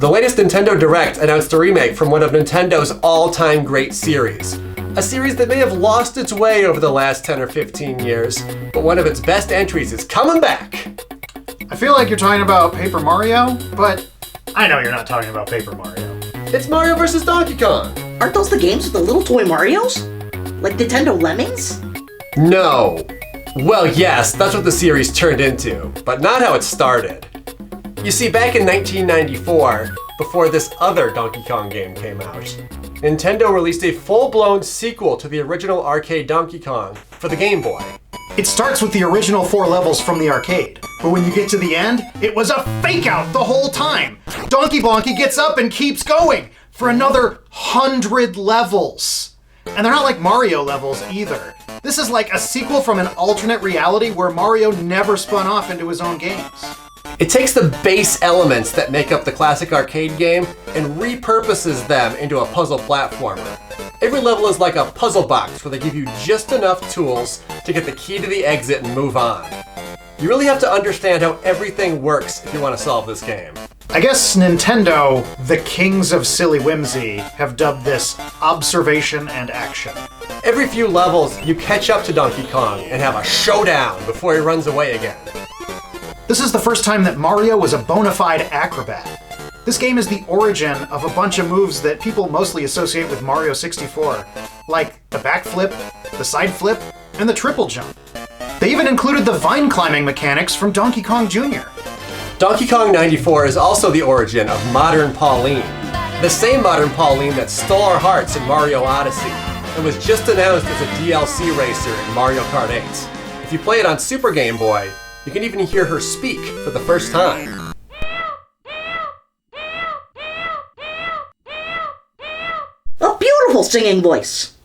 The latest Nintendo Direct announced a remake from one of Nintendo's all-time great series. A series that may have lost its way over the last 10 or 15 years, but one of its best entries is coming back. I feel like you're talking about Paper Mario, but I know you're not talking about Paper Mario. It's Mario vs. Donkey Kong. Aren't those the games with the little toy Marios? Like Nintendo Lemmings? No. Well, yes, that's what the series turned into, but not how it started. You see, back in 1994, before this other Donkey Kong game came out, Nintendo released a full-blown sequel to the original arcade Donkey Kong for the Game Boy. It starts with the original 4 levels from the arcade, but when you get to the end, it was a fake-out the whole time. Donkey Blonky gets up and keeps going for another 100 levels. And they're not like Mario levels either. This is like a sequel from an alternate reality where Mario never spun off into his own games. It takes the base elements that make up the classic arcade game and repurposes them into a puzzle platformer. Every level is like a puzzle box where they give you just enough tools to get the key to the exit and move on. You really have to understand how everything works if you want to solve this game. I guess Nintendo, the kings of silly whimsy, have dubbed this observation and action. Every few levels, you catch up to Donkey Kong and have a showdown before he runs away again. This is the first time that Mario was a bona fide acrobat. This game is the origin of a bunch of moves that people mostly associate with Mario 64, like the backflip, the side flip, and the triple jump. They even included the vine climbing mechanics from Donkey Kong Jr. Donkey Kong 94 is also the origin of Modern Pauline, the same Modern Pauline that stole our hearts in Mario Odyssey, and was just announced as a DLC racer in Mario Kart 8. If you play it on Super Game Boy, you can even hear her speak for the first time. A beautiful singing voice.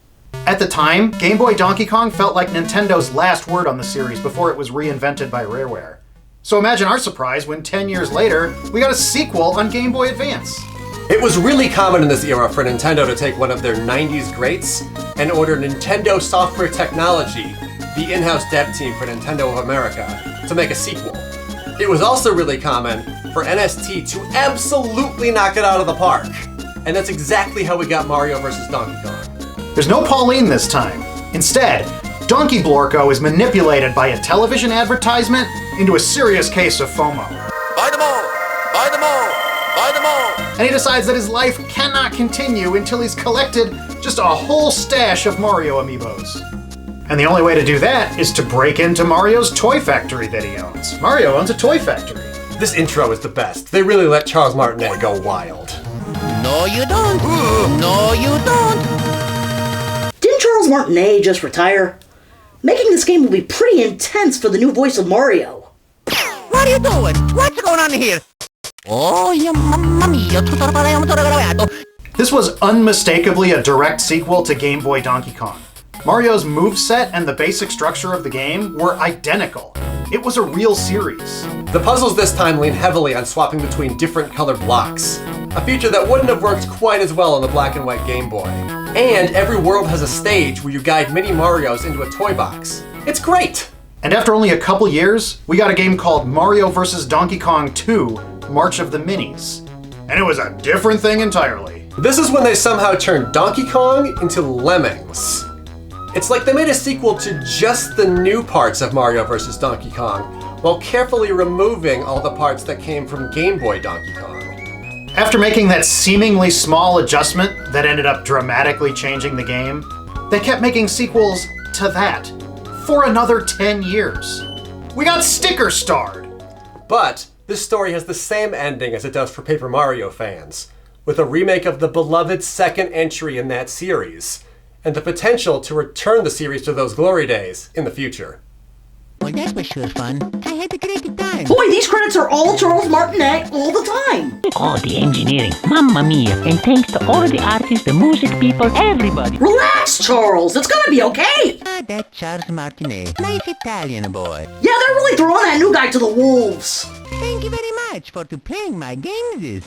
At the time, Game Boy Donkey Kong felt like Nintendo's last word on the series before it was reinvented by Rareware. So imagine our surprise when 10 years later, we got a sequel on Game Boy Advance. It was really common in this era for Nintendo to take one of their 90s greats and order Nintendo Software Technology, the in-house dev team for Nintendo of America, to make a sequel. It was also really common for NST to absolutely knock it out of the park. And that's exactly how we got Mario vs. Donkey Kong. There's no Pauline this time. Instead, Donkey Blorko is manipulated by a television advertisement into a serious case of FOMO. Buy them all! Buy them all! Buy them all! And he decides that his life cannot continue until he's collected just a whole stash of Mario amiibos. And the only way to do that is to break into Mario's toy factory that he owns. Mario owns a toy factory. This intro is the best. They really let Charles Martinet go wild. No, you don't! No, you don't! Didn't Charles Martinet just retire? Making this game will be pretty intense for the new voice of Mario. What are you doing? What's going on here? Oh, yeah, mamma mia, tutto arrabbiato. This was unmistakably a direct sequel to Game Boy Donkey Kong. Mario's moveset and the basic structure of the game were identical. It was a real series. The puzzles this time lean heavily on swapping between different colored blocks, a feature that wouldn't have worked quite as well on the black and white Game Boy. And every world has a stage where you guide mini Marios into a toy box. It's great! And after only a couple years, we got a game called Mario vs. Donkey Kong 2, March of the Minis. And it was a different thing entirely. This is when they somehow turned Donkey Kong into Lemmings. It's like they made a sequel to just the new parts of Mario vs. Donkey Kong, while carefully removing all the parts that came from Game Boy Donkey Kong. After making that seemingly small adjustment that ended up dramatically changing the game, they kept making sequels to that for another 10 years. We got sticker starred! But this story has the same ending as it does for Paper Mario fans, with a remake of the beloved second entry in that series, and the potential to return the series to those glory days in the future. Well, that was sure fun. I had a great time. Boy, these credits are all Charles Martinet all the time. Oh, the engineering. Mamma mia. And thanks to all the artists, the music people, everybody. Relax, Charles. It's gonna be okay. Ah, that Charles Martinet. Nice Italian boy. Yeah, they're really throwing that new guy to the wolves. Thank you very much for playing my game this.